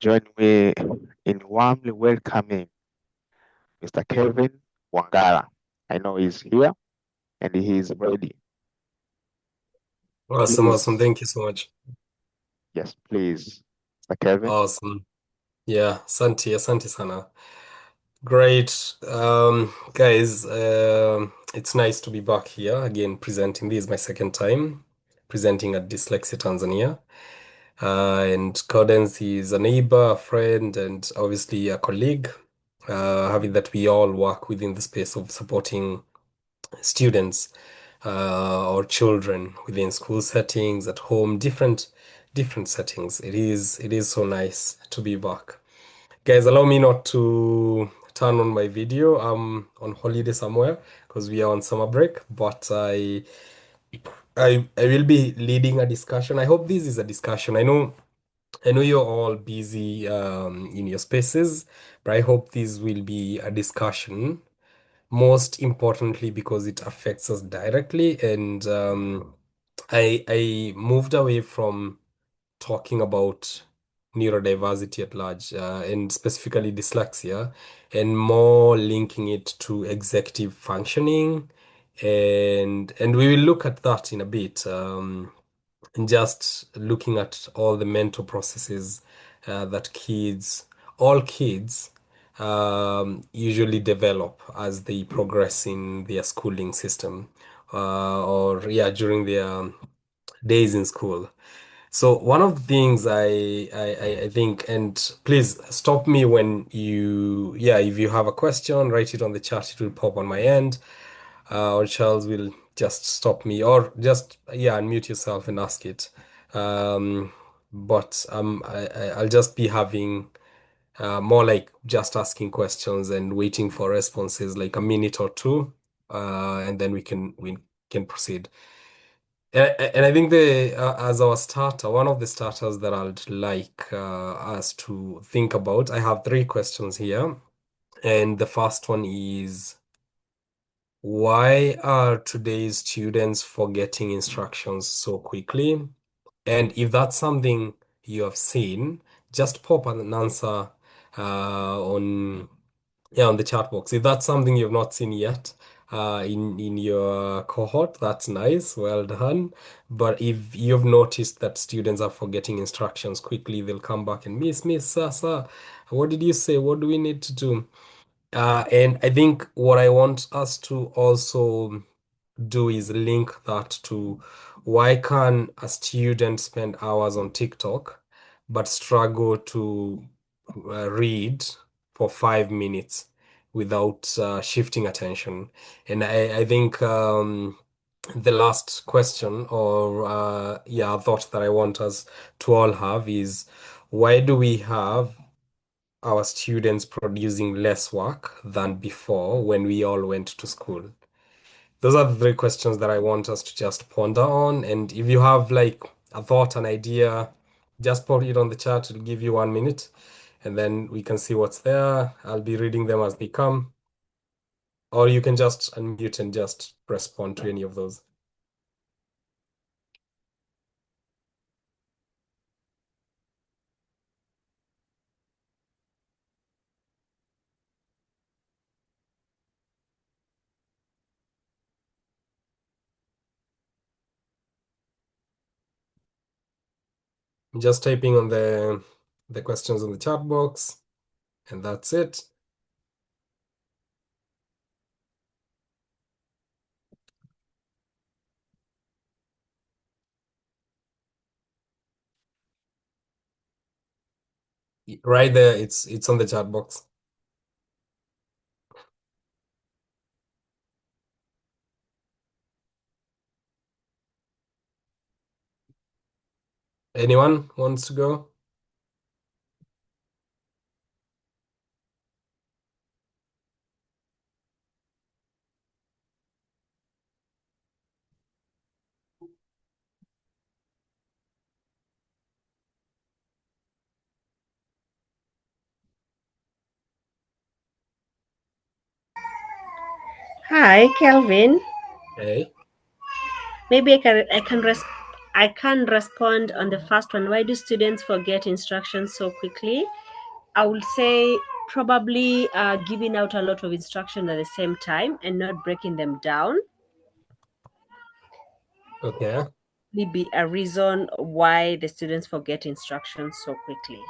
Join me in warmly welcoming Mr. Kelvin Wangara. I know he's here and he is ready. Awesome, awesome. Please, Thank you so much. yes, please, Mr. Kelvin. Awesome. Yeah, asante sana. Great. Guys, it's nice to be back here again presenting. This is my second time presenting at Dyslexia Tanzania. And Cadence is a neighbor, a friend, and obviously a colleague. Having that we all work within the space of supporting students or children within school settings, at home, different settings. It is so nice to be back. Guys, allow me not to turn on my video. I'm on holiday somewhere because we are on summer break, but I will be leading a discussion. I hope this is a discussion. I know you're all busy in your spaces, but I hope this will be a discussion, most importantly because it affects us directly. And I moved away from talking about neurodiversity at large, and specifically dyslexia, and more linking it to executive functioning, and we will look at that in a bit. And just looking at all the mental processes that all kids, usually develop as they progress in their schooling system, or yeah, during their days in school. So one of the things I think, and please stop me when yeah, if you have a question, write it on the chat. It will pop on my end, or Charles will just stop me, or just yeah, unmute yourself and ask it. Um, but I'll just be having more like just asking questions and waiting for responses, like a minute or two, and then we can proceed. And I think as our starter, one of the starters that I'd like us to think about, I have three questions here. And the first one is, why are today's students forgetting instructions so quickly? And if that's something you have seen, just pop an answer on yeah, on the chat box. If that's something you've not seen yet, in your cohort, that's nice. Well done. But if you've noticed that students are forgetting instructions quickly, they'll come back and miss, sir, what did you say? What do we need to do? And I think what I want us to also do is link that to, why can a student spend hours on TikTok but struggle to read for 5 minutes without shifting attention? And I think the last question, or yeah, thought that I want us to all have is, why do we have our students producing less work than before when we all went to school? Those are the three questions that I want us to just ponder on. And if you have like a thought, an idea, just put it on the chat. It'll give you 1 minute and then we can see what's there. I'll be reading them as they come. Or you can just unmute and just respond to any of those. I'm just typing on the questions on the chat box, and that's it. Right there, it's on the chat box. Anyone wants to go? Hi, Kelvin. Hey. Maybe I can respond. I can respond on the first one. Why do students forget instructions so quickly? I would say probably giving out a lot of instruction at the same time and not breaking them down Okay. may be a reason why the students forget instructions so quickly.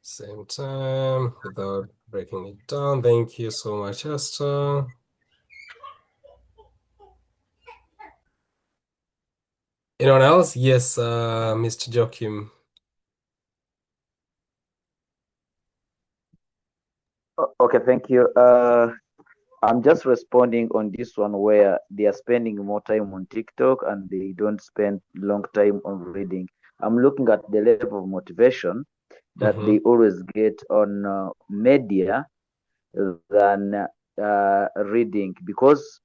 Same time without breaking it down. Thank you so much, Esther. Anyone else? Yes, Mr. Joachim. Okay, thank you. I'm just responding on this one where they are spending more time on TikTok and they don't spend long time on reading. I'm looking at the level of motivation that Mm-hmm. they always get on media than reading because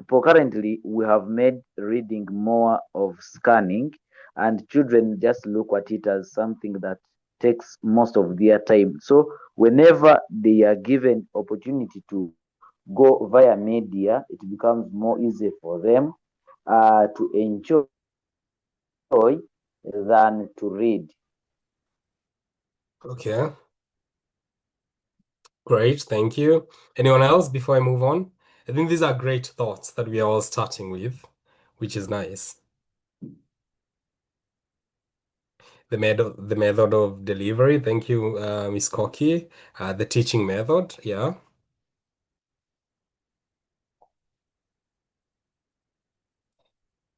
for currently we have made reading more of scanning, and children just look at it as something that takes most of their time. So whenever they are given opportunity to go via media, it becomes more easy for them to enjoy than to read. Okay, great. Thank you. Anyone else before I move on? I think these are great thoughts that we are all starting with, which is nice. The method of delivery. Thank you, Miss Koki. The teaching method. Yeah.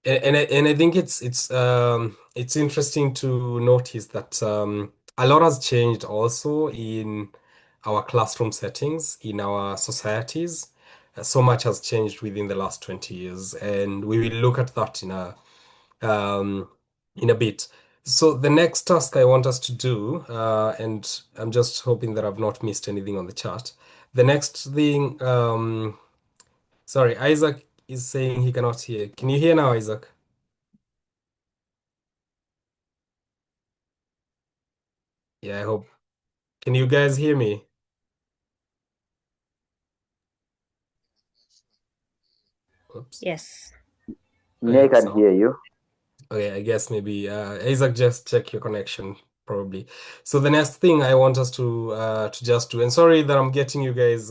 And I think it's interesting to notice that a lot has changed also in our classroom settings, in our societies. So much has changed within the last 20 years, and we will look at that um, in a bit. So the next task I want us to do, and I'm just hoping that I've not missed anything on the chat. The next thing, sorry, Isaac is saying he cannot hear. Can you hear now, Isaac? Yeah, I hope. Can you guys hear me? Oops. Yes. Me, I Okay, can so hear you. okay, I guess maybe Isaac, just check your connection probably. So the next thing I want us to just do, and sorry that I'm getting you guys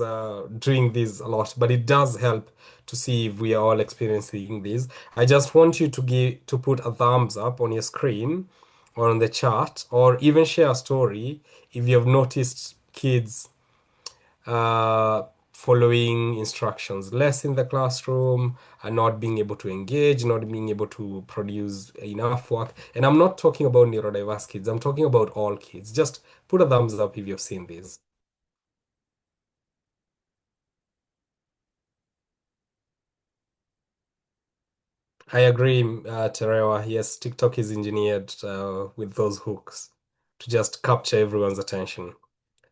doing this a lot, but it does help to see if we are all experiencing this. I just want you to put a thumbs up on your screen or on the chat, or even share a story if you have noticed kids following instructions less in the classroom and not being able to engage, not being able to produce enough work. And I'm not talking about neurodiverse kids, I'm talking about all kids. Just put a thumbs up if you've seen this. I agree, Terewa. Yes, TikTok is engineered with those hooks to just capture everyone's attention.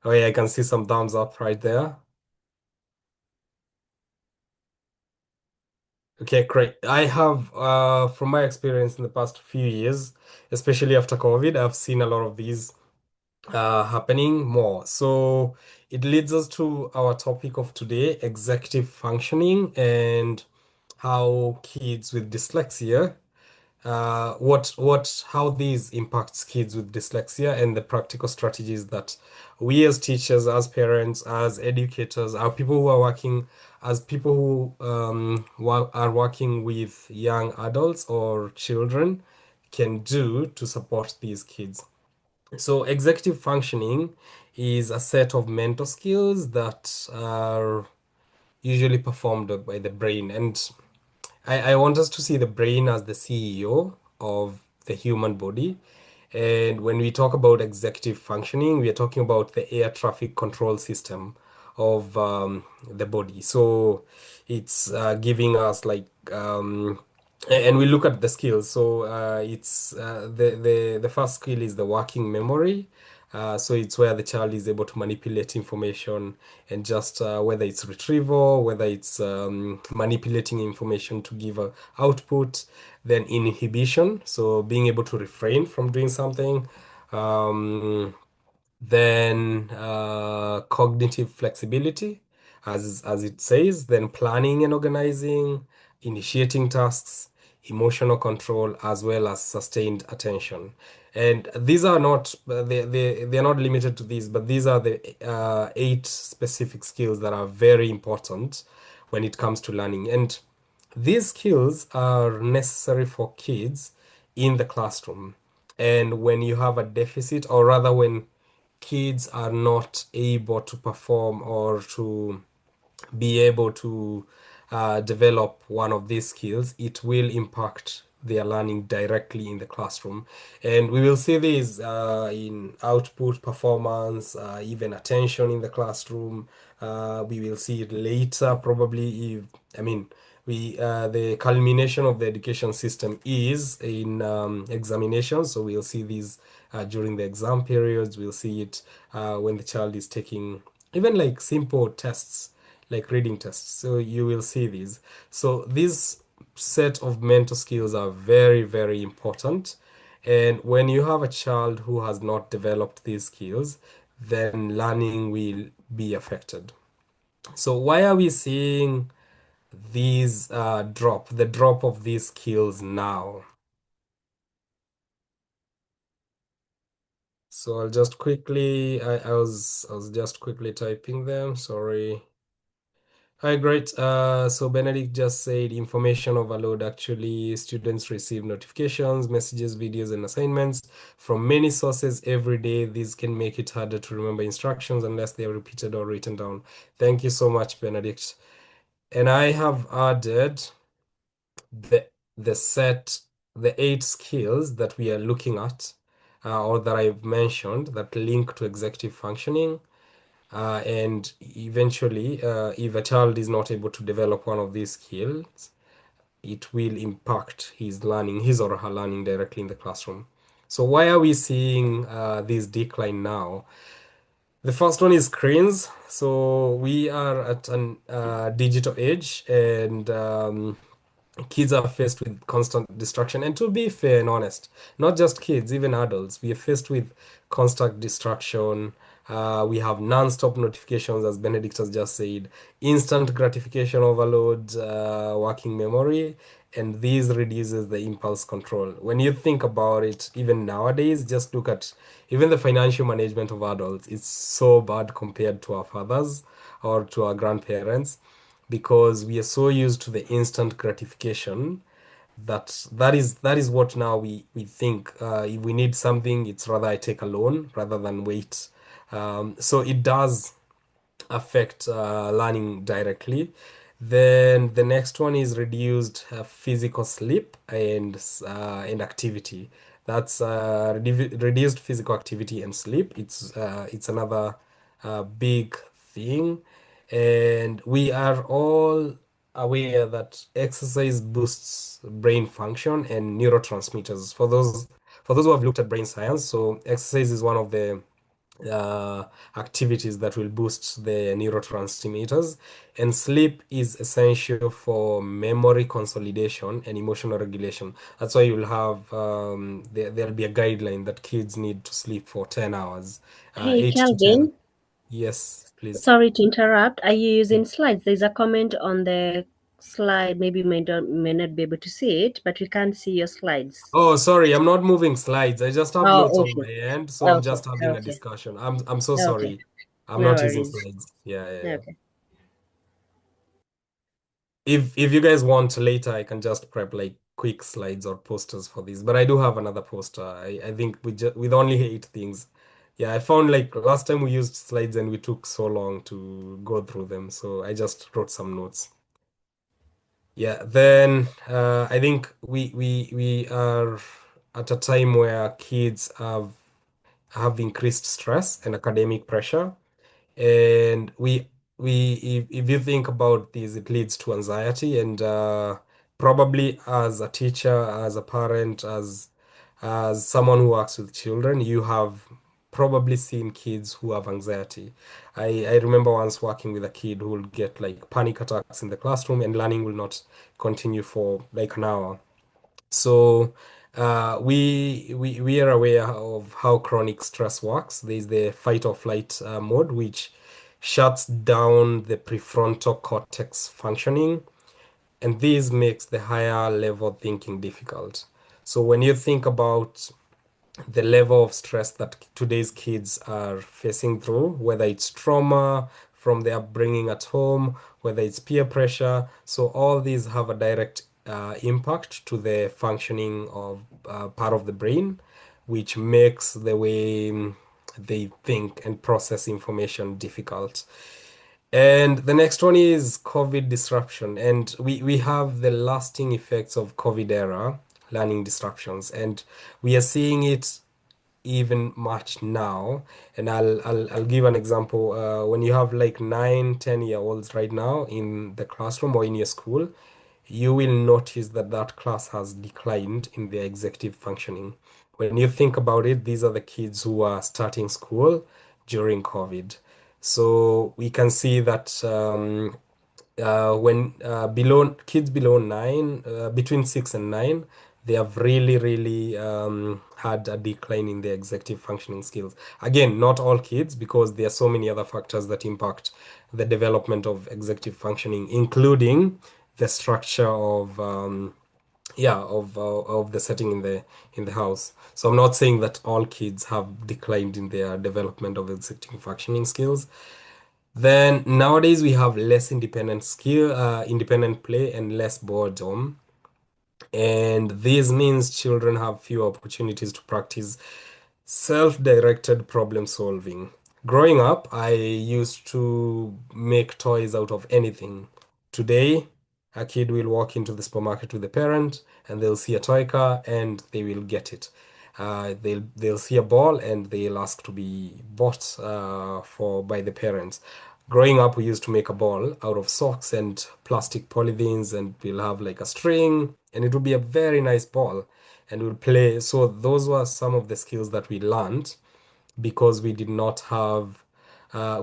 Oh, yeah, I can see some thumbs up right there. Okay, great. I have, from my experience in the past few years, especially after COVID, I've seen a lot of these happening more. So it leads us to our topic of today, executive functioning, and how kids with dyslexia how these impacts kids with dyslexia and the practical strategies that we as teachers, as parents, as educators, our people who are working, as people who are working with young adults or children can do to support these kids. So executive functioning is a set of mental skills that are usually performed by the brain. And I want us to see the brain as the CEO of the human body. And when we talk about executive functioning, we are talking about the air traffic control system of the body. So it's giving us like, and we look at the skills. So it's the first skill is the working memory. So it's where the child is able to manipulate information and just whether it's retrieval, whether it's manipulating information to give a output, then inhibition, so being able to refrain from doing something, um, then cognitive flexibility, as it says, then planning and organizing, initiating tasks, emotional control, as well as sustained attention. And these are not they're not limited to these, but these are the 8 specific skills that are very important when it comes to learning. And these skills are necessary for kids in the classroom. And when you have a deficit, or rather when kids are not able to perform or to be able to develop one of these skills, it will impact their learning directly in the classroom. And we will see this in output, performance, even attention in the classroom. We will see it later, probably. If, I mean, the culmination of the education system is in examinations. So we'll see these during the exam periods. We'll see it when the child is taking even like simple tests like reading tests. So you will see these. So these set of mental skills are very, very important. And when you have a child who has not developed these skills, then learning will be affected. So why are we seeing these the drop of these skills now? So I'll just quickly, I was just quickly typing them, sorry. Hi, great. So Benedict just said information overload. Actually, students receive notifications, messages, videos, and assignments from many sources every day. These can make it harder to remember instructions unless they are repeated or written down. Thank you so much, Benedict. And I have added the the set, the 8 skills that we are looking at, or that I've mentioned that link to executive functioning. And eventually, if a child is not able to develop one of these skills, it will impact his learning, his or her learning directly in the classroom. So why are we seeing this decline now? The first one is screens. So we are at an digital age, and kids are faced with constant distraction. And to be fair and honest, not just kids, even adults, we are faced with constant distraction. We have non-stop notifications, as Benedict has just said, instant gratification overload, working memory, and this reduces the impulse control. When you think about it, even nowadays, just look at even the financial management of adults. It's so bad compared to our fathers or to our grandparents, because we are so used to the instant gratification that is what now we think, if we need something, it's rather I take a loan rather than wait. So it does affect learning directly. Then the next one is reduced physical sleep and activity. That's reduced physical activity and sleep. It's another big thing, and we are all aware that exercise boosts brain function and neurotransmitters. For those who have looked at brain science, so exercise is one of the uh, activities that will boost the neurotransmitters, and sleep is essential for memory consolidation and emotional regulation. That's why you'll have there'll be a guideline that kids need to sleep for 10 hours, Hey, 8 to 10. Kelvin, Yes, please. sorry to interrupt. Are you using slides? There's a comment on the slide. Maybe you may not be able to see it, but we can't see your slides. Oh, sorry, I'm not moving slides. I just have Oh, notes on okay. my end, so I'm Okay. just having a Okay. discussion. I'm so Okay. sorry. I'm No not using worries. slides. Yeah, yeah, yeah. Okay. If you guys want later, I can just prep like quick slides or posters for this. But I do have another poster. I think with only 8 things. Yeah, I found like last time we used slides and we took so long to go through them, so I just wrote some notes. Yeah, then I think we are at a time where kids have increased stress and academic pressure. And if you think about this, it leads to anxiety. And probably as a teacher, as a parent, as someone who works with children, you have probably seen kids who have anxiety. I remember once working with a kid who will get like panic attacks in the classroom, and learning will not continue for like an hour. So we are aware of how chronic stress works. There's the fight or flight mode, which shuts down the prefrontal cortex functioning, and this makes the higher level thinking difficult. So when you think about the level of stress that today's kids are facing through, whether it's trauma from their upbringing at home, whether it's peer pressure. So all these have a direct impact to the functioning of part of the brain, which makes the way they think and process information difficult. And the next one is COVID disruption. And we have the lasting effects of COVID era learning disruptions. And we are seeing it even much now. And I'll give an example. When you have like 9, 10-year-olds right now in the classroom or in your school, you will notice that that class has declined in their executive functioning. When you think about it, these are the kids who are starting school during COVID. So we can see that when below kids below 9, between 6 and 9, they have really had a decline in their executive functioning skills. Again, not all kids, because there are so many other factors that impact the development of executive functioning, including the structure of of the setting in the house. So I'm not saying that all kids have declined in their development of executive functioning skills. Then nowadays we have less independent play and less boredom. And this means children have fewer opportunities to practice self-directed problem solving. Growing up, I used to make toys out of anything. Today, a kid will walk into the supermarket with a parent and they'll see a toy car and they will get it. They'll see a ball and they'll ask to be bought for by the parents. Growing up, we used to make a ball out of socks and plastic polythenes, and we'll have like a string, and it would be a very nice ball, and we'll play. So those were some of the skills that we learned because we did not have.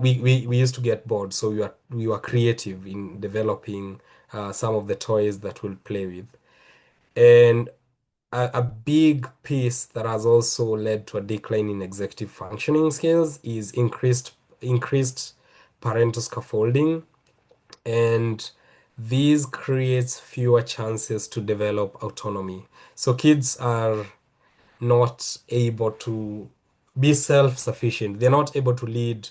We used to get bored, so we were creative in developing some of the toys that we'll play with. And a big piece that has also led to a decline in executive functioning skills is increased parental scaffolding, and these creates fewer chances to develop autonomy. So kids are not able to be self-sufficient. They're not able to lead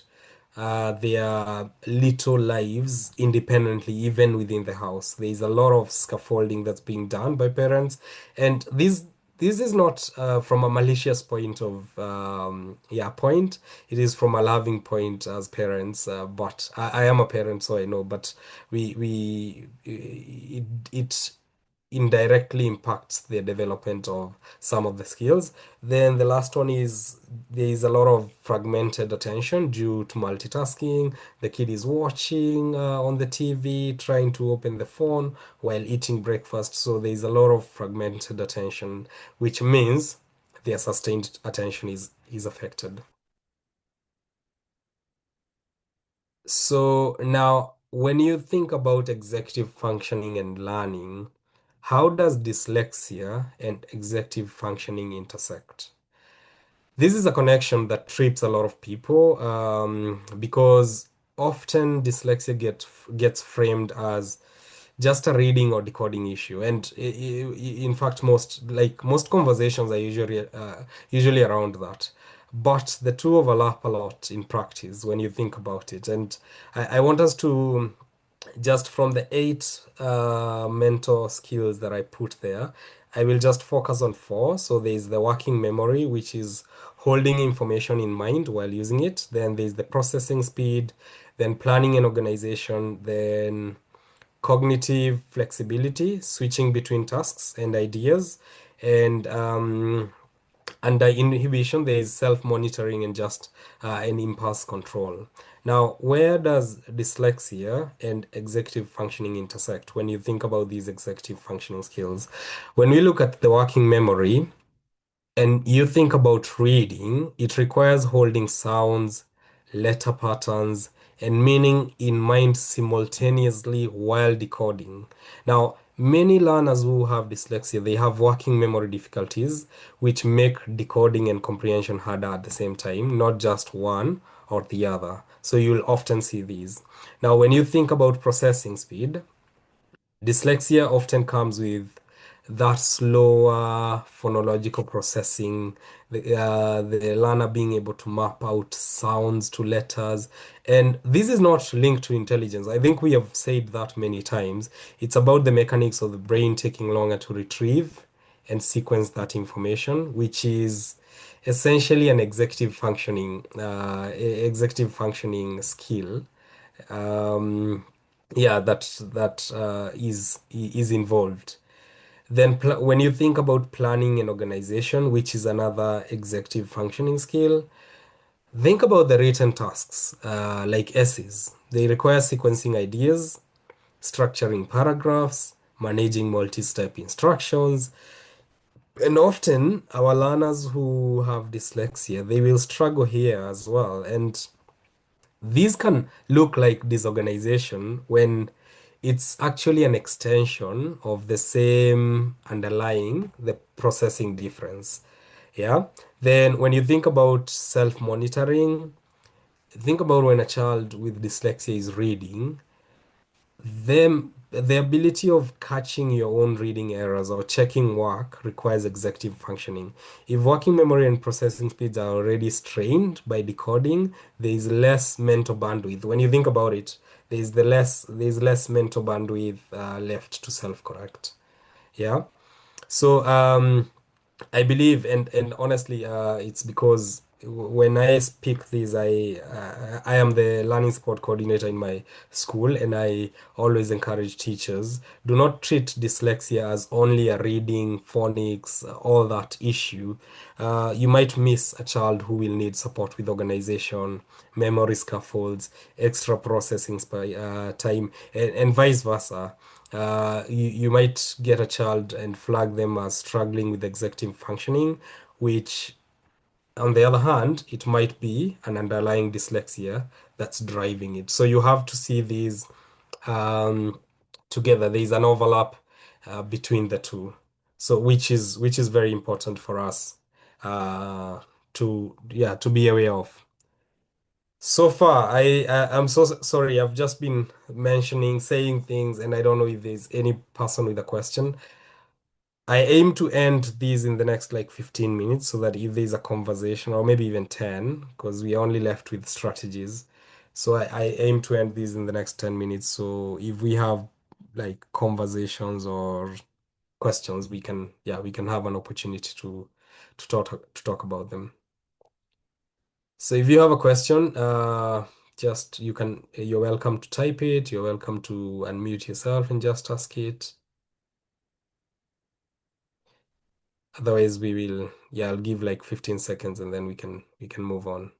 their little lives independently, even within the house. There is a lot of scaffolding that's being done by parents, and this is not from a malicious point of point. It is from a loving point as parents. But I am a parent, so I know. But it indirectly impacts the development of some of the skills. Then the last one is there is a lot of fragmented attention due to multitasking. The kid is watching on the TV, trying to open the phone while eating breakfast. So there is a lot of fragmented attention, which means their sustained attention is affected. So now, when you think about executive functioning and learning, how does dyslexia and executive functioning intersect? This is a connection that trips a lot of people because often dyslexia gets framed as just a reading or decoding issue, and in fact, most conversations are usually around that. But the two overlap a lot in practice when you think about it, and I want us to just from the 8 mentor skills that I put there, I will just focus on 4. So there's the working memory, which is holding information in mind while using it. Then there's the processing speed, then planning and organization, then cognitive flexibility, switching between tasks and ideas, and under inhibition, there is self-monitoring and just an impulse control. Now, where does dyslexia and executive functioning intersect when you think about these executive functioning skills? When we look at the working memory, and you think about reading, it requires holding sounds, letter patterns, and meaning in mind simultaneously while decoding. Now, many learners who have dyslexia, they have working memory difficulties, which make decoding and comprehension harder at the same time, not just one or the other. So you'll often see these. Now, when you think about processing speed, Dyslexia often comes with that slower phonological processing, the learner being able to map out sounds to letters. And this is not linked to intelligence. I think we have said that many times. It's about the mechanics of the brain taking longer to retrieve and sequence that information, which is essentially an executive functioning skill. Um, yeah, that is involved. Then when you think about planning and organization, which is another executive functioning skill, think about the written tasks, like essays. They require sequencing ideas, structuring paragraphs, managing multi-step instructions. And often our learners who have dyslexia, they will struggle here as well. And these can look like disorganization when it's actually an extension of the same underlying the processing difference. Yeah. Then when you think about self-monitoring, think about when a child with dyslexia is reading, them the ability of catching your own reading errors or checking work requires executive functioning. If working memory and processing speeds are already strained by decoding, there is less mental bandwidth. When you think about it, there is less mental bandwidth left to self-correct. Yeah. So I believe, and honestly, it's because when I speak this, I am the learning support coordinator in my school, and I always encourage teachers, do not treat dyslexia as only a reading, phonics, all that issue. You might miss a child who will need support with organization, memory scaffolds, extra processing time, and vice versa. You might get a child and flag them as struggling with executive functioning, which, on the other hand, it might be an underlying dyslexia that's driving it. So you have to see these um, together. There is an overlap between the two. So which is very important for us to be aware of. So far, I'm so sorry. I've just been saying things, and I don't know if there's any person with a question. I aim to end these in the next like 15 minutes so that if there's a conversation, or maybe even 10, because we only left with strategies. So I aim to end these in the next 10 minutes. So if we have like conversations or questions, we can have an opportunity to talk about them. So if you have a question, just you're welcome to type it. You're welcome to unmute yourself and just ask it. Otherwise, I'll give like 15 seconds and then we can move on.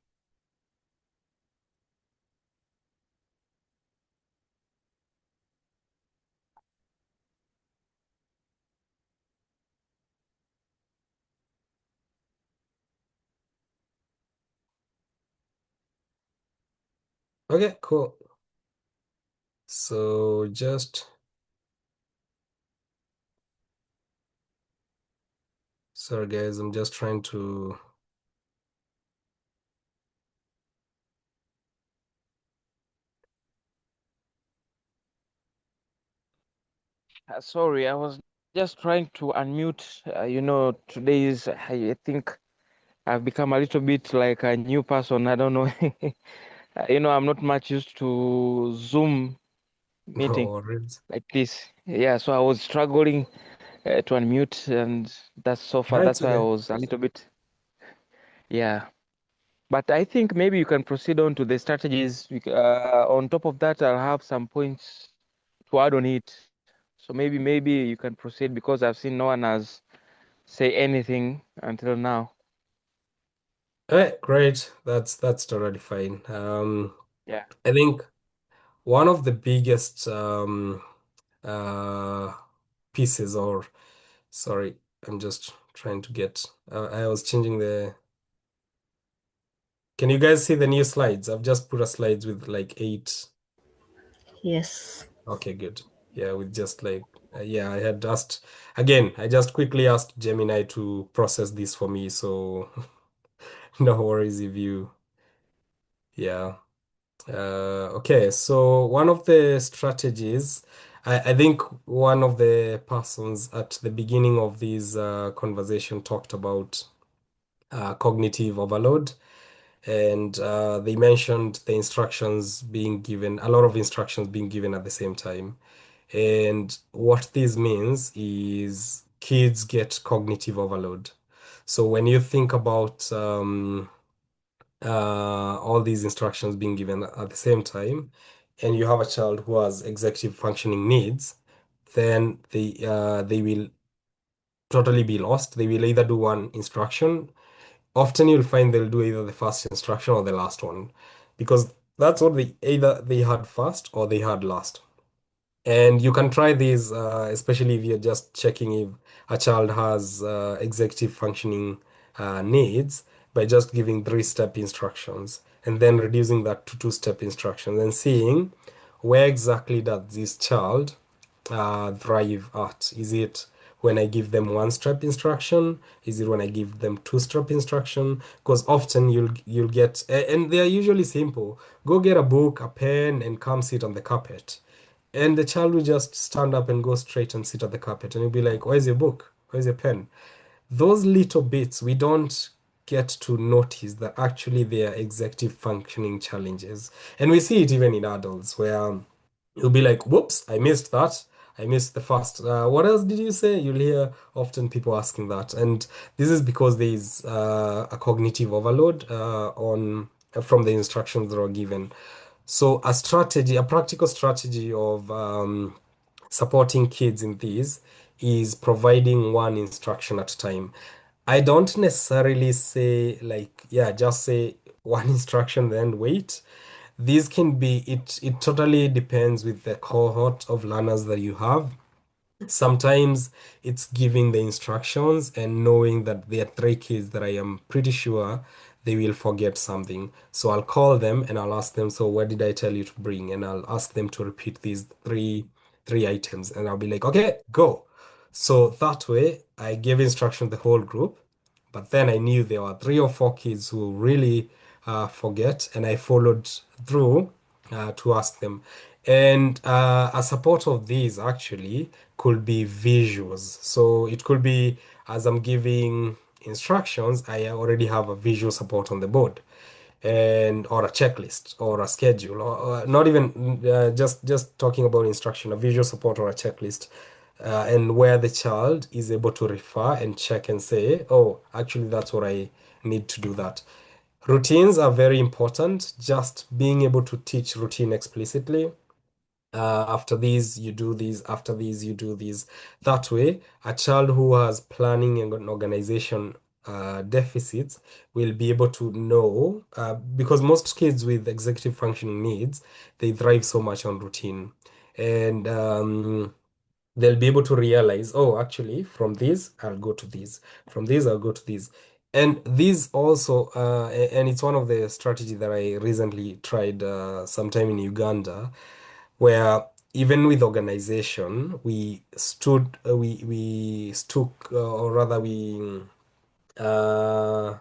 Okay, cool. So sorry guys, I'm just trying to. Sorry, I was just trying to unmute. Today is, I think I've become a little bit like a new person. I don't know. I'm not much used to Zoom No meeting worries. like this. Yeah, so I was struggling to unmute, and that's so far. That's That's why I okay. was a little bit, yeah. But I think maybe you can proceed on to the strategies. On top of that, I'll have some points to add on it. So maybe you can proceed because I've seen no one has say anything until now. Great. That's totally fine. Yeah. I think one of the biggest uh pieces, or sorry, I'm just trying to get. I was changing the. Can you guys see the new slides? I've just put a slides with like 8. Yes. Okay, good. Yeah, with just like, yeah, I had asked again, I just quickly asked Gemini to process this for me. So no worries if you, yeah. Okay, so one of the strategies I think one of the persons at the beginning of this conversation talked about cognitive overload, and they mentioned the instructions being given, a lot of instructions being given at the same time. And what this means is kids get cognitive overload. So when you think about all these instructions being given at the same time, and you have a child who has executive functioning needs, then they will totally be lost. They will either do one instruction. Often you'll find they'll do either the first instruction or the last one, because that's what they either they had first or they had last. And you can try these, especially if you're just checking if a child has executive functioning needs, by just giving three-step instructions and then reducing that to two-step instructions and seeing where exactly does this child thrive at. Is it when I give them one-step instruction? Is it when I give them two-step instruction? Because often you'll get, and they are usually simple. Go get a book, a pen, and come sit on the carpet. And the child will just stand up and go straight and sit at the carpet. And you'll be like, where's your book? Where's your pen? Those little bits we don't get to notice that actually they are executive functioning challenges. And we see it even in adults where you'll be like, whoops, I missed that. I missed the first. What else did you say? You'll hear often people asking that. And this is because there is a cognitive overload on from the instructions that are given. So a strategy, a practical strategy of supporting kids in these is providing one instruction at a time. I don't necessarily say like, yeah, just say one instruction then wait. These can be, it totally depends with the cohort of learners that you have. Sometimes it's giving the instructions and knowing that there are three kids that I am pretty sure they will forget something. So I'll call them and I'll ask them, so what did I tell you to bring? And I'll ask them to repeat these three items. And I'll be like, okay, go. So that way I gave instruction to the whole group, but then I knew there were three or four kids who really forget, and I followed through to ask them. And a support of these actually could be visuals. So it could be as I'm giving instructions, I already have a visual support on the board, and or a checklist or a schedule, or not even just talking about instruction, a visual support or a checklist, and where the child is able to refer and check and say, oh, actually that's what I need to do that. Routines are very important. Just being able to teach routine explicitly. After these, you do these. After these, you do these. That way, a child who has planning and organization deficits will be able to know, because most kids with executive functioning needs, they thrive so much on routine. And they'll be able to realize, oh, actually, from these, I'll go to these. From these, I'll go to these. And these also, and it's one of the strategy that I recently tried sometime in Uganda, where even with organization, we stood, or rather uh,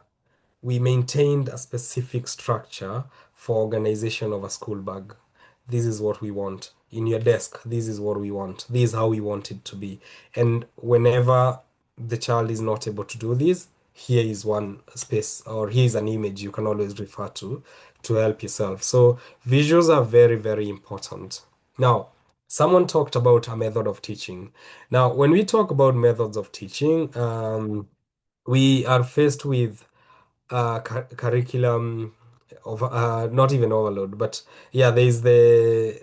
we maintained a specific structure for organization of a school bag. This is what we want. In your desk, this is what we want. This is how we want it to be. And whenever the child is not able to do this, here is one space, or here is an image you can always refer to help yourself. So visuals are very, very important. Now, someone talked about a method of teaching. Now, when we talk about methods of teaching, we are faced with curriculum of not even overload, but yeah, the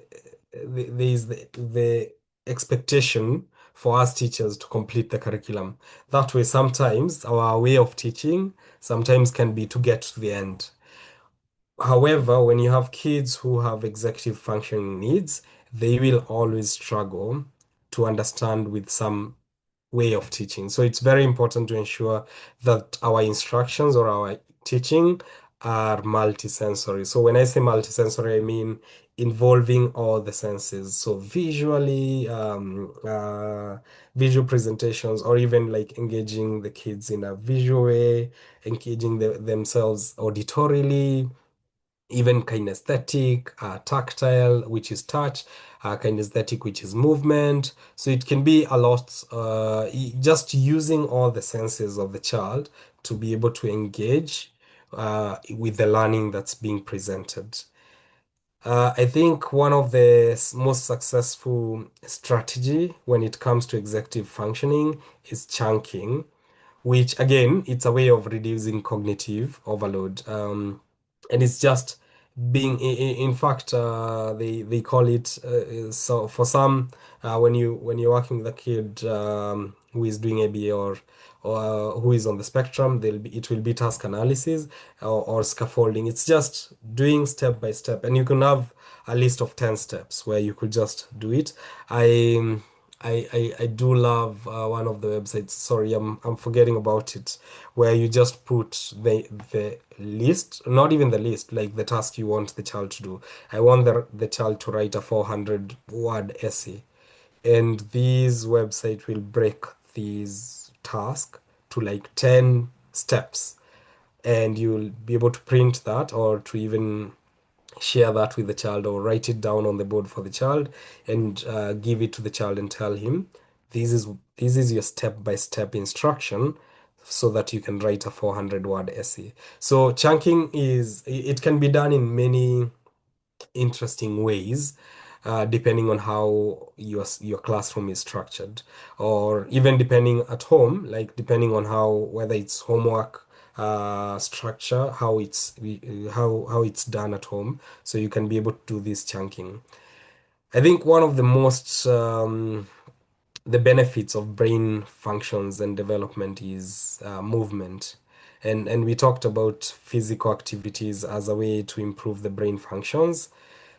expectation for us teachers to complete the curriculum. That way, sometimes our way of teaching sometimes can be to get to the end. However, when you have kids who have executive functioning needs, they will always struggle to understand with some way of teaching. So it's very important to ensure that our instructions or our teaching are multisensory. So when I say multisensory, I mean involving all the senses. So visually, visual presentations, or even like engaging the kids in a visual way, engaging themselves auditorily, even kinesthetic, tactile, which is touch, kinesthetic, which is movement. So it can be a lot, just using all the senses of the child to be able to engage with the learning that's being presented. I think one of the most successful strategy when it comes to executive functioning is chunking, which again, it's a way of reducing cognitive overload. And it's just being, in fact, they call it, so for some, when you're working with a kid who is doing ABA or who is on the spectrum, it will be task analysis or scaffolding. It's just doing step by step, and you can have a list of 10 steps where you could just do it. I I do love one of the websites. Sorry, I'm forgetting about it, where you just put the list, not even the list, like the task you want the child to do. I want the child to write a 400 word essay, and these website will break these tasks to like 10 steps, and you'll be able to print that or to even share that with the child or write it down on the board for the child and give it to the child and tell him this is this is your step-by-step instruction so that you can write a 400 word essay. So chunking it can be done in many interesting ways, depending on how your classroom is structured, or even depending at home, like depending on how whether it's homework structure, how it's done at home, so you can be able to do this chunking. I think one of the most the benefits of brain functions and development is movement. And we talked about physical activities as a way to improve the brain functions.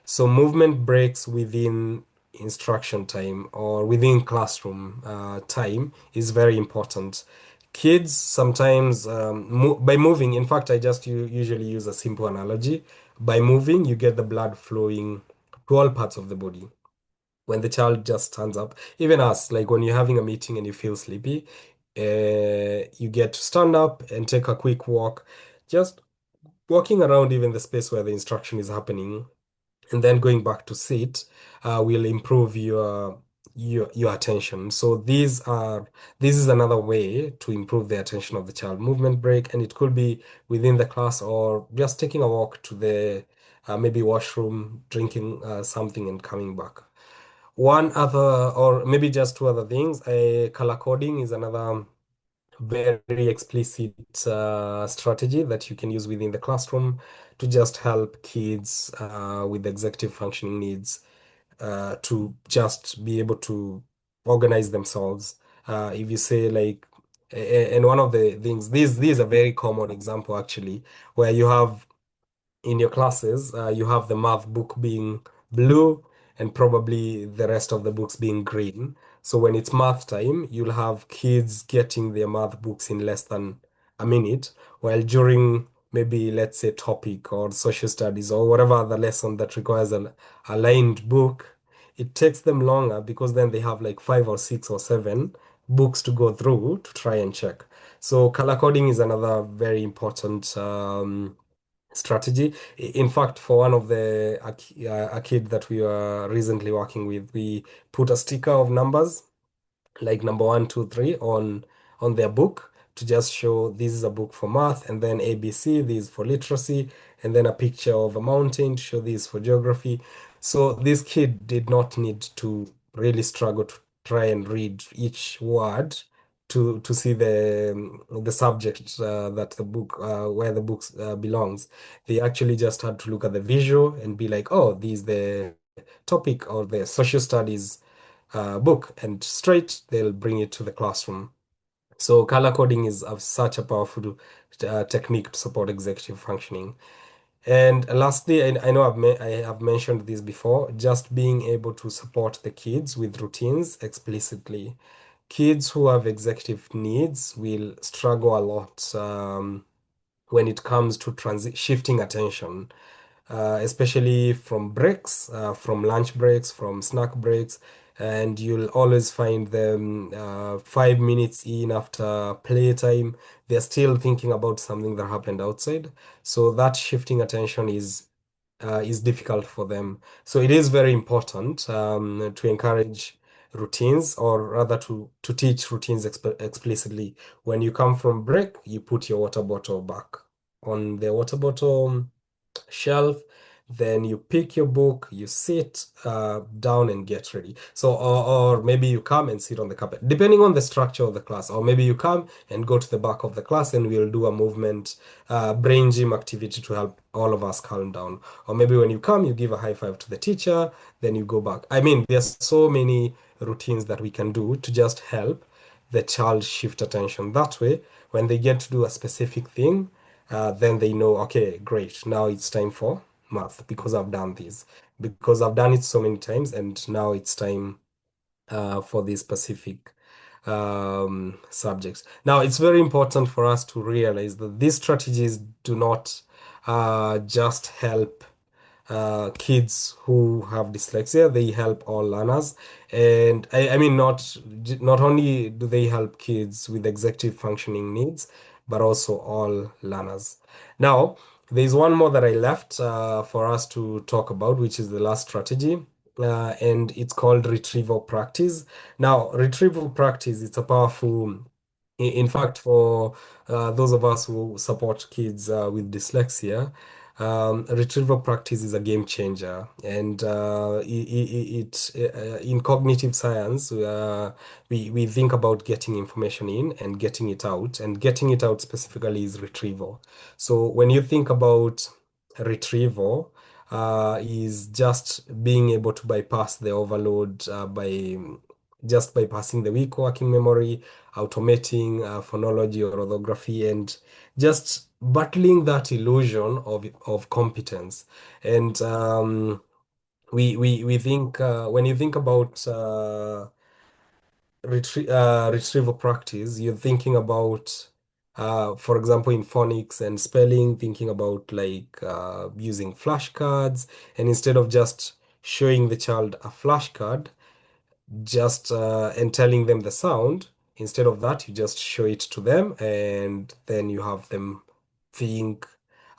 So movement breaks within instruction time or within classroom time is very important. Kids sometimes by moving, in fact, I just usually use a simple analogy. By moving, you get the blood flowing to all parts of the body. When the child just stands up, even us, like when you're having a meeting and you feel sleepy, you get to stand up and take a quick walk, just walking around even the space where the instruction is happening and then going back to sit will improve your attention. So this is another way to improve the attention of the child. Movement break, and it could be within the class or just taking a walk to the maybe washroom, drinking something and coming back. One other, or maybe just two other things. Color coding is another very explicit strategy that you can use within the classroom to just help kids with executive functioning needs to just be able to organize themselves. If you say like, and one of the things, these are very common example actually, where you have in your classes, you have the math book being blue and probably the rest of the books being green. So when it's math time, you'll have kids getting their math books in less than a minute, while during maybe let's say topic or social studies or whatever other lesson that requires an aligned book, it takes them longer because then they have like 5 or 6 or 7 books to go through to try and check. So color coding is another very important strategy. In fact, for one of a kid that we were recently working with, we put a sticker of numbers like number 1, 2, 3 on their book to just show this is a book for math, and then ABC, this is for literacy, and then a picture of a mountain to show this for geography. So this kid did not need to really struggle to try and read each word to see the subject that the book where the book belongs. They actually just had to look at the visual and be like, oh, this is the topic or the social studies book, and straight they'll bring it to the classroom. So color coding is such a powerful technique to support executive functioning. And lastly, I know I have mentioned this before, just being able to support the kids with routines explicitly. Kids who have executive needs will struggle a lot when it comes to shifting attention, especially from breaks, from lunch breaks, from snack breaks. And you'll always find them 5 minutes in after playtime, they're still thinking about something that happened outside. So that shifting attention is is difficult for them. So it is very important to encourage routines, or rather to teach routines explicitly. When you come from break, you put your water bottle back on the water bottle shelf, then you pick your book, you sit down and get ready. So, or maybe you come and sit on the carpet, depending on the structure of the class. Or maybe you come and go to the back of the class and we'll do a movement, brain gym activity to help all of us calm down. Or maybe when you come, you give a high five to the teacher, then you go back. I mean, there's so many routines that we can do to just help the child shift attention. That way, when they get to do a specific thing, then they know, okay, great, now it's time for math because I've done this, because I've done it so many times, and now it's time for these specific subjects. Now, it's very important for us to realize that these strategies do not just help kids who have dyslexia. They help all learners. And I mean, not only do they help kids with executive functioning needs, but also all learners. Now, there's one more that I left for us to talk about, which is the last strategy. And it's called retrieval practice. Now, retrieval practice, it's a powerful, in fact, for those of us who support kids with dyslexia, retrieval practice is a game changer. And in cognitive science, we think about getting information in and getting it out, and getting it out specifically is retrieval. So when you think about retrieval, is just being able to bypass the overload by just bypassing the weak working memory, automating phonology or orthography, and just battling that illusion of competence. And we think when you think about retrieval practice, you're thinking about, for example, in phonics and spelling, thinking about like using flashcards, and instead of just showing the child a flashcard, just and telling them the sound. Instead of that, you just show it to them, and then you have them think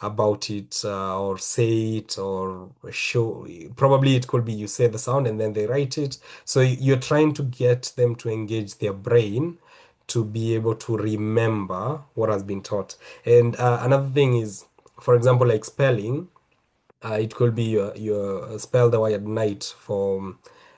about it, or say it, or show. Probably it could be you say the sound and then they write it. So you're trying to get them to engage their brain to be able to remember what has been taught. And another thing is, for example, like spelling. It could be your spell the word night for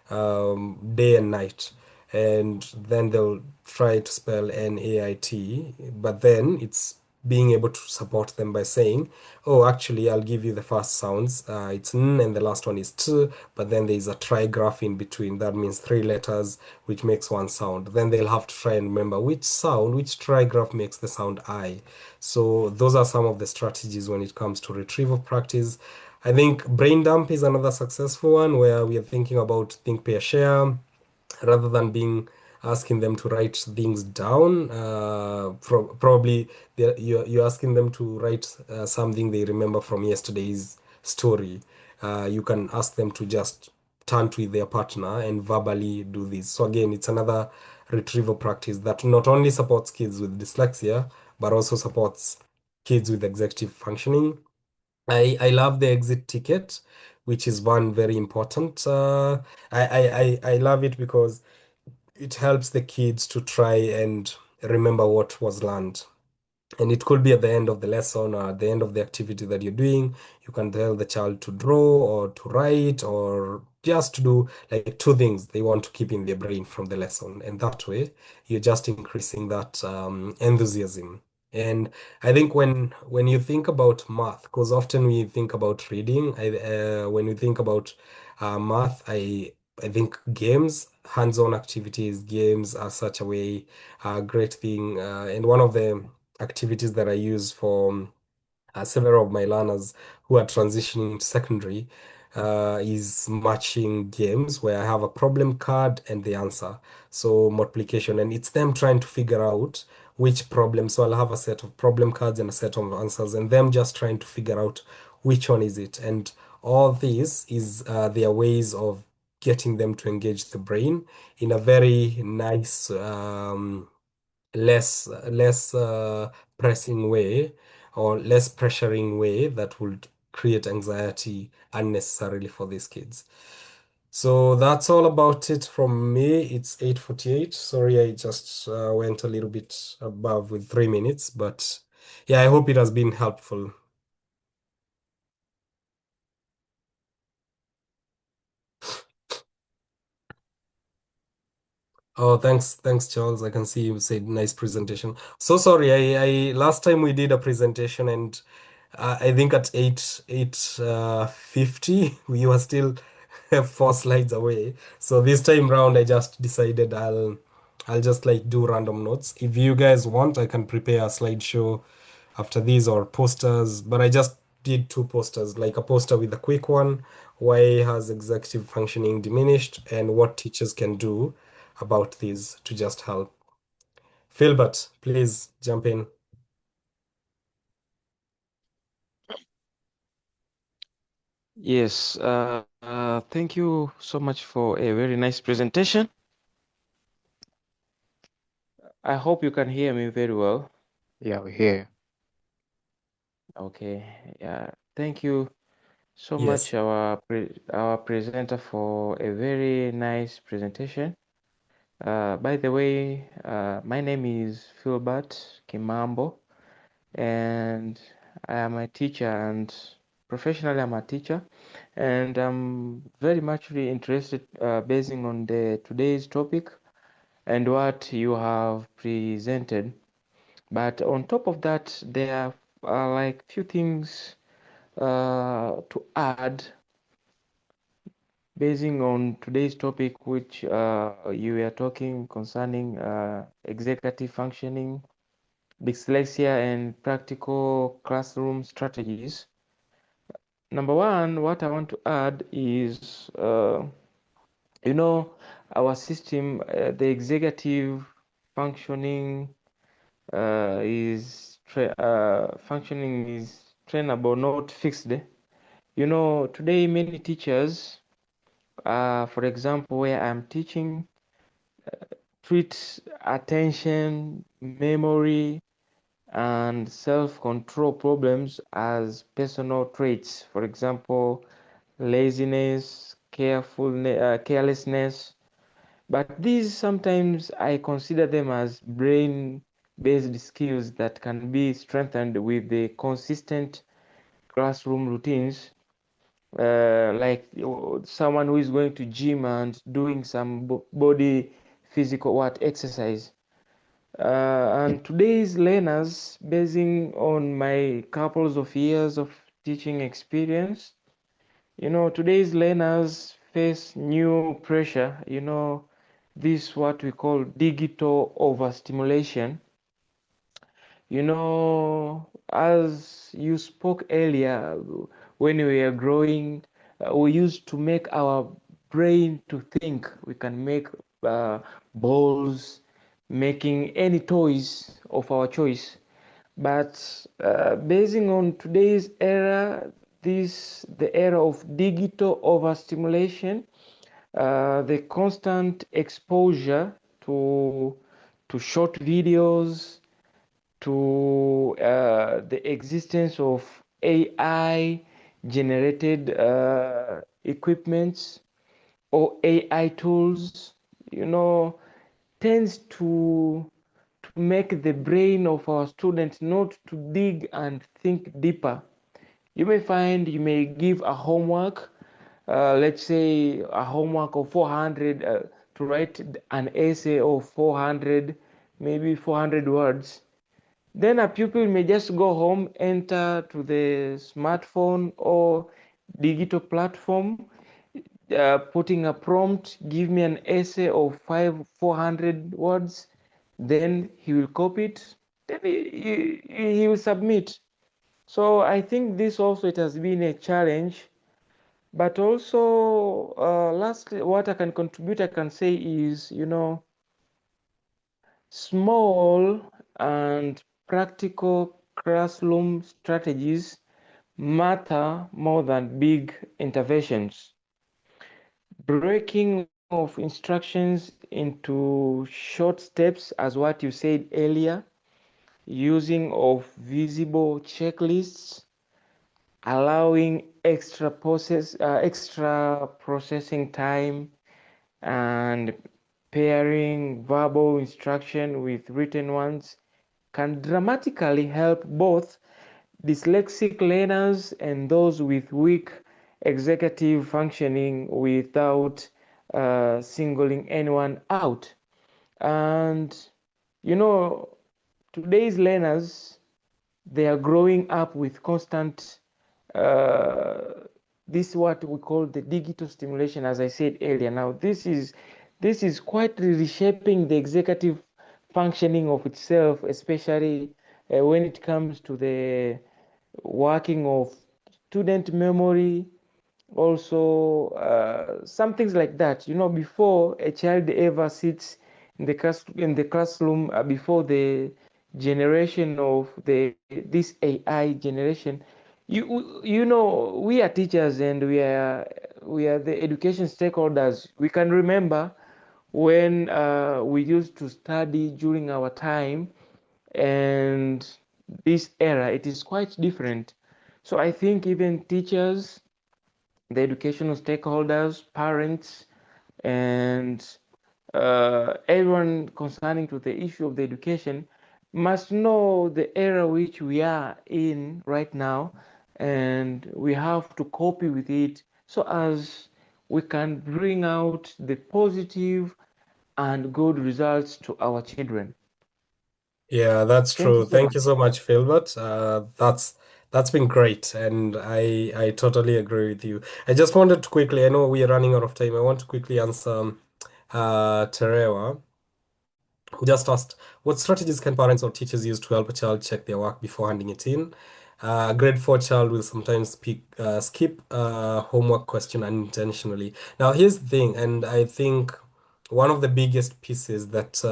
day and night, and then they'll try to spell NAIT, but then it's being able to support them by saying, oh, actually, I'll give you the first sounds. It's N and the last one is T, but then there's a trigraph in between. That means three letters, which makes one sound. Then they'll have to try and remember which trigraph makes the sound I. So those are some of the strategies when it comes to retrieval practice. I think brain dump is another successful one where we are thinking about think, pair, share, rather than being asking them to write things down. Probably you're asking them to write something they remember from yesterday's story. You can ask them to just turn to their partner and verbally do this. So again, it's another retrieval practice that not only supports kids with dyslexia, but also supports kids with executive functioning. I love the exit ticket, which is one very important. I love it because it helps the kids to try and remember what was learned. And it could be at the end of the lesson or at the end of the activity that you're doing. You can tell the child to draw or to write or just to do like two things they want to keep in their brain from the lesson. And that way, you're just increasing that enthusiasm. And I think when you think about math, because often we think about reading, when you think about math, I think games, hands-on activities, games are such a way, great thing. And one of the activities that I use for several of my learners who are transitioning to secondary is matching games where I have a problem card and the answer. So multiplication, and it's them trying to figure out which problem. So I'll have a set of problem cards and a set of answers, and them just trying to figure out which one is it. And all this is their ways of getting them to engage the brain in a very nice less pressing way or less pressuring way that would create anxiety unnecessarily for these kids. So that's all about it from me. It's 8:48. Sorry, I just went a little bit above with 3 minutes, but yeah, I hope it has been helpful. Oh, thanks, Charles. I can see you said nice presentation. So sorry, I last time we did a presentation and I think at 8:50 we were still 4 slides away. So this time round I just decided I'll just like do random notes. If you guys want, I can prepare a slideshow after these or posters, but I just did two posters, like a poster with a quick one, why has executive functioning diminished and what teachers can do about these to just help. Philbert, please jump in. Yes, thank you so much for a very nice presentation. I hope you can hear me very well. Yeah, we hear you. Okay, yeah, thank you so Yes. much, our presenter, for a very nice presentation. By the way, my name is Philbert Kimambo, and I am a teacher, and professionally I'm a teacher, and I'm very much really interested, basing on the today's topic and what you have presented. But on top of that, there are like few things to add, basing on today's topic, which you were talking concerning executive functioning, dyslexia, and practical classroom strategies. Number one, what I want to add is, you know, our system, the executive functioning functioning is trainable, not fixed. You know, today many teachers, for example, where I'm teaching, treat attention, memory, and self-control problems as personal traits. For example, laziness, carelessness. But these sometimes I consider them as brain-based skills that can be strengthened with the consistent classroom routines, like someone who is going to gym and doing some body physical work exercise. And today's learners, basing on my couples of years of teaching experience, you know, today's learners face new pressure, you know, this what we call digital overstimulation. You know, as you spoke earlier, when we were growing, we used to make our brain to think. We can make balls, making any toys of our choice. But basing on today's era, the era of digital overstimulation, the constant exposure to short videos, to the existence of AI generated equipments or AI tools, you know, tends to make the brain of our students not to dig and think deeper. You may find you may give a homework, let's say a homework of 400, to write an essay of 400, maybe 400 words. Then a pupil may just go home, enter to the smartphone or digital platform, putting a prompt, give me an essay of 400 words, then he will copy it, then he will submit. So I think this also, it has been a challenge. But also, lastly, what I can contribute, I can say is, you know, small and practical classroom strategies matter more than big interventions. Breaking of instructions into short steps, as what you said earlier, using of visible checklists, allowing extra processing time, and pairing verbal instruction with written ones can dramatically help both dyslexic learners and those with weak executive functioning without singling anyone out. And you know, today's learners, they are growing up with constant uh, this what we call the digital stimulation, as I said earlier. Now this is quite reshaping the executive functioning of itself, especially when it comes to the working of student memory, also some things like that. Before a child ever sits in the classroom, before the generation of this AI generation, we are teachers and we are the education stakeholders. We can remember when we used to study during our time, and this era, it is quite different. So I think even teachers, the educational stakeholders, parents, and everyone concerning to the issue of the education must know the era which we are in right now, and we have to copy with it so as we can bring out the positive and good results to our children. Yeah, that's Thank you true. so Thank you much. so much, Philbert. That's been great, and I totally agree with you. I just wanted to quickly, I know we are running out of time. I want to quickly answer Terewa, who just asked, what strategies can parents or teachers use to help a child check their work before handing it in? A grade 4 child will sometimes skip a homework question unintentionally. Now, here's the thing, and I think one of the biggest pieces that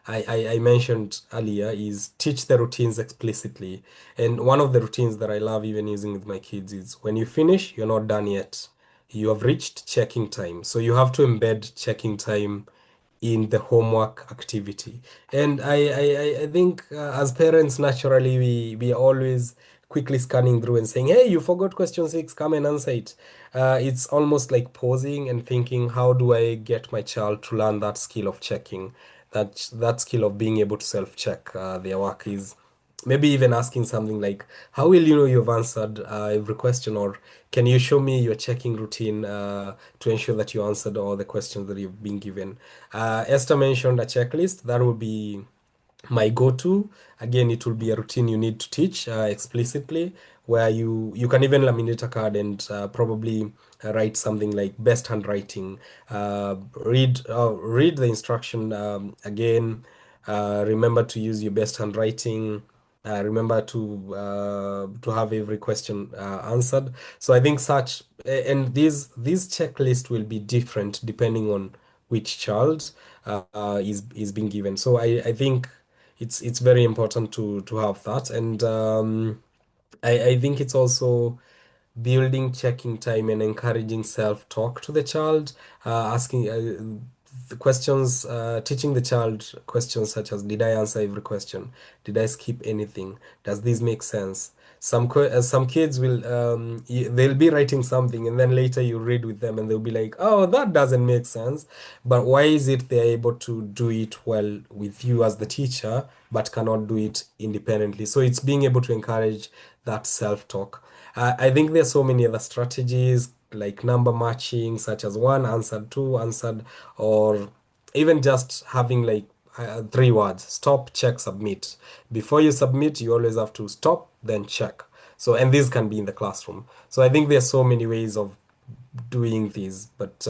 I mentioned earlier is teach the routines explicitly. And one of the routines that I love even using with my kids is when you finish, you're not done yet. You have reached checking time. So you have to embed checking time in the homework activity. And I think as parents, naturally, we are always quickly scanning through and saying, hey, you forgot question 6, come and answer it. It's almost like pausing and thinking, how do I get my child to learn that skill of checking? That skill of being able to self-check their work is maybe even asking something like, how will you know you've answered every question? Or can you show me your checking routine to ensure that you answered all the questions that you've been given? Esther mentioned a checklist. That would be my go-to. Again, it will be a routine you need to teach explicitly, where you can even laminate a card and probably write something like best handwriting. Read the instruction again. Remember to use your best handwriting. Remember to have every question answered. So I think and these checklist will be different depending on which child is being given. So I think it's very important to have that, and I think it's also building checking time and encouraging self-talk to the child, asking the questions, teaching the child questions such as, did I answer every question? Did I skip anything? Does this make sense? Some kids will they'll be writing something and then later you read with them and they'll be like, oh, that doesn't make sense. But why is it they're able to do it well with you as the teacher but cannot do it independently? So it's being able to encourage that self-talk. I think there's so many other strategies like number matching, such as one answered, two answered, or even just having like 3 words: stop, check, submit. Before you submit, you always have to stop, then check. So, and this can be in the classroom. So I think there's so many ways of doing these, but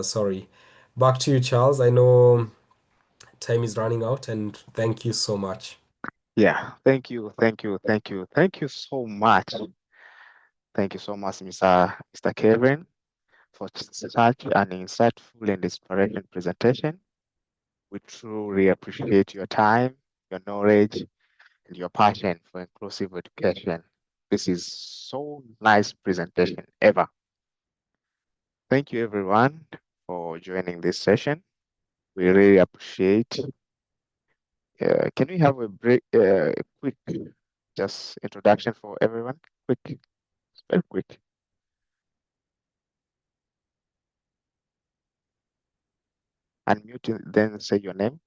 sorry. Back to you, Charles. I know time is running out, and thank you so much. Yeah, thank you so much. Thank you so much, Mr. Kevin, for such an insightful and inspiring presentation. We truly appreciate your time, your knowledge, and your passion for inclusive education. This is so nice presentation ever. Thank you everyone for joining this session. We really appreciate. Can we have a quick just introduction for everyone? Quick. unmute, then say your name.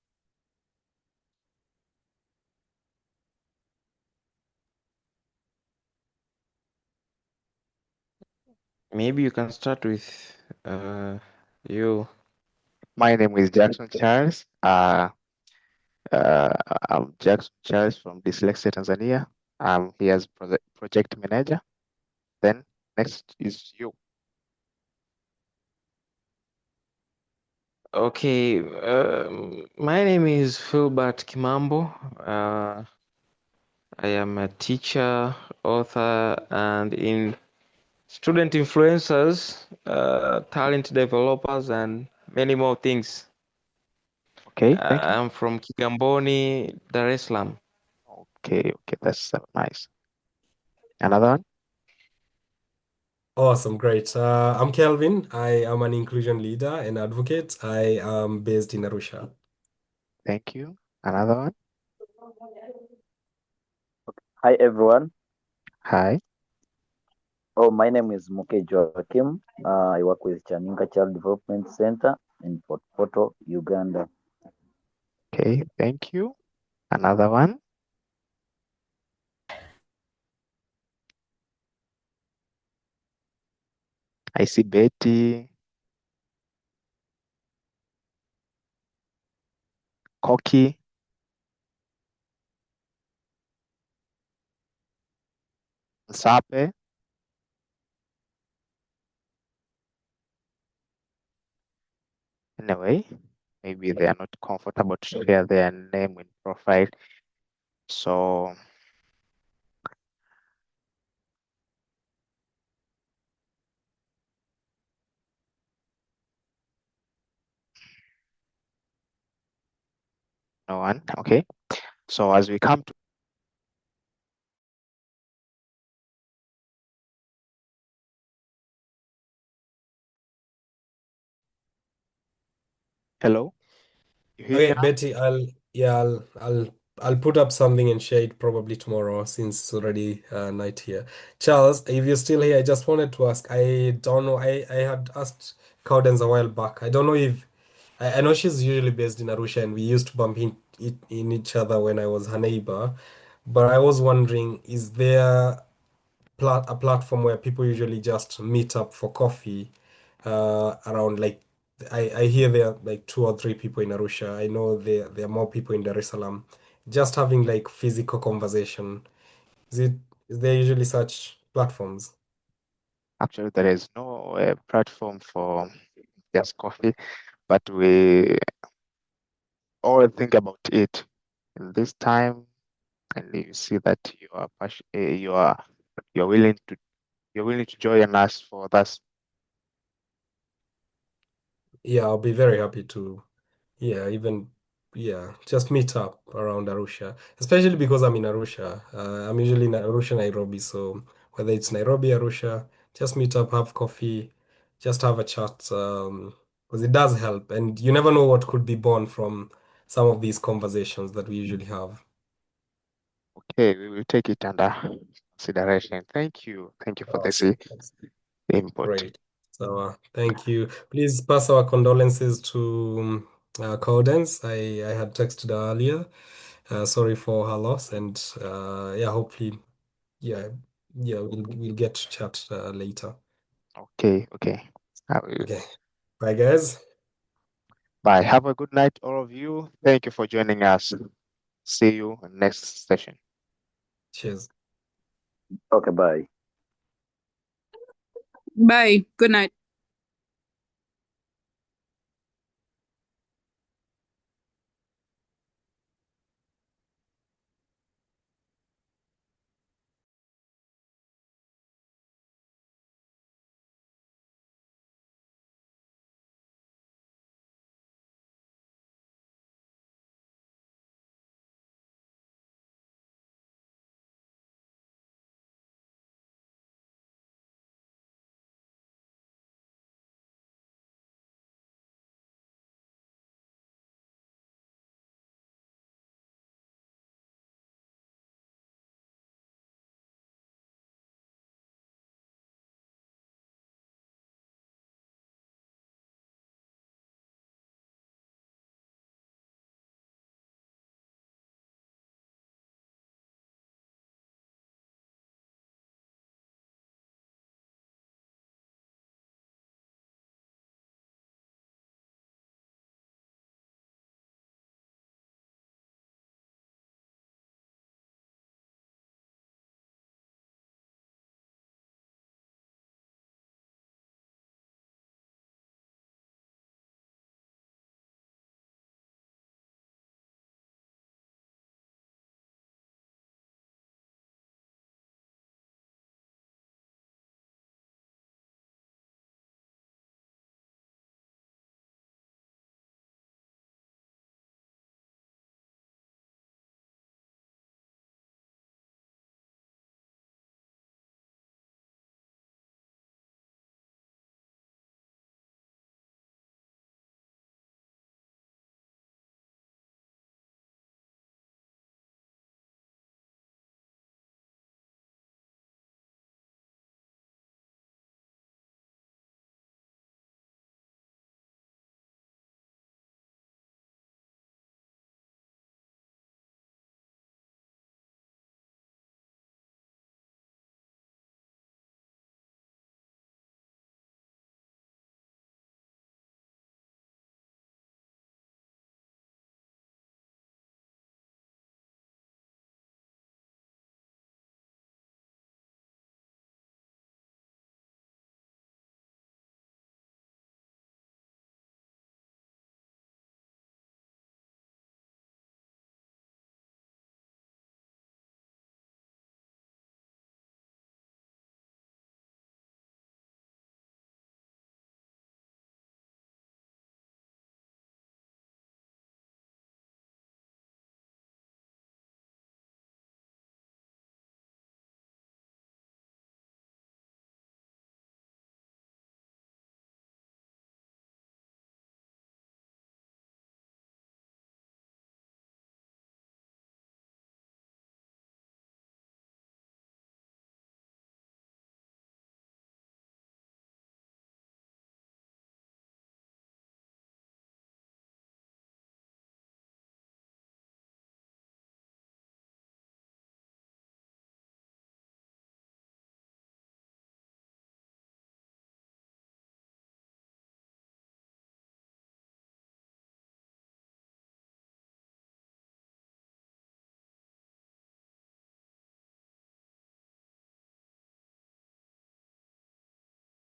Maybe you can start with you. My name is Jackson Charles. I'm Jackson Charles from Dyslexia, Tanzania. I'm here as project manager. Then next is you. Okay, my name is Philbert Kimambo. I am a teacher, author, and in student influencers, talent developers, and many more things. Okay, thank you. I'm from Kigamboni, Dar es Salaam. Okay, that's so nice. Another one? Awesome, great. I'm Kelvin. I am an inclusion leader and advocate. I am based in Arusha. Thank you. Another one? Hi everyone. Hi. Oh, my name is Muke Joachim. I work with Chaninga Child Development Center in Port Poto, Uganda. Okay, thank you. Another one? I see Betty. Koki. Sape. Anyway, maybe they are not comfortable to share their name in profile. So no one. Okay. So as we come to hello, you hear me Okay, now? Betty, I'll put up something and share it probably tomorrow since it's already night here. Charles, if you're still here, I just wanted to ask. I don't know. I had asked Cowdens a while back. I don't know if I know she's usually based in Arusha, and we used to bump in each other when I was her neighbor. But I was wondering, is there a platform where people usually just meet up for coffee around like I hear there are like 2 or 3 people in Arusha. I know there are more people in Dar es Salaam. Just having like physical conversation. Is it is there usually such platforms? Actually, there is no platform for just coffee, but we all think about it in this time, and you see that you are you're willing to join us for that. Yeah, I'll be very happy to. Yeah, even yeah, just meet up around Arusha, especially because I'm in Arusha. I'm usually in Arusha, Nairobi. So whether it's Nairobi, Arusha, just meet up, have coffee, just have a chat. Because it does help, and you never know what could be born from some of these conversations that we usually have. Okay, we will take it under consideration. Thank you for this Awesome. That's input. great. So thank you. Please pass our condolences to Cordens. I had texted her earlier. Sorry for her loss, and yeah, hopefully, yeah, we'll get to chat later. Okay. Okay, bye, guys. Bye. Have a good night, all of you. Thank you for joining us. See you in next session. Cheers. Okay, bye. Bye. Good night.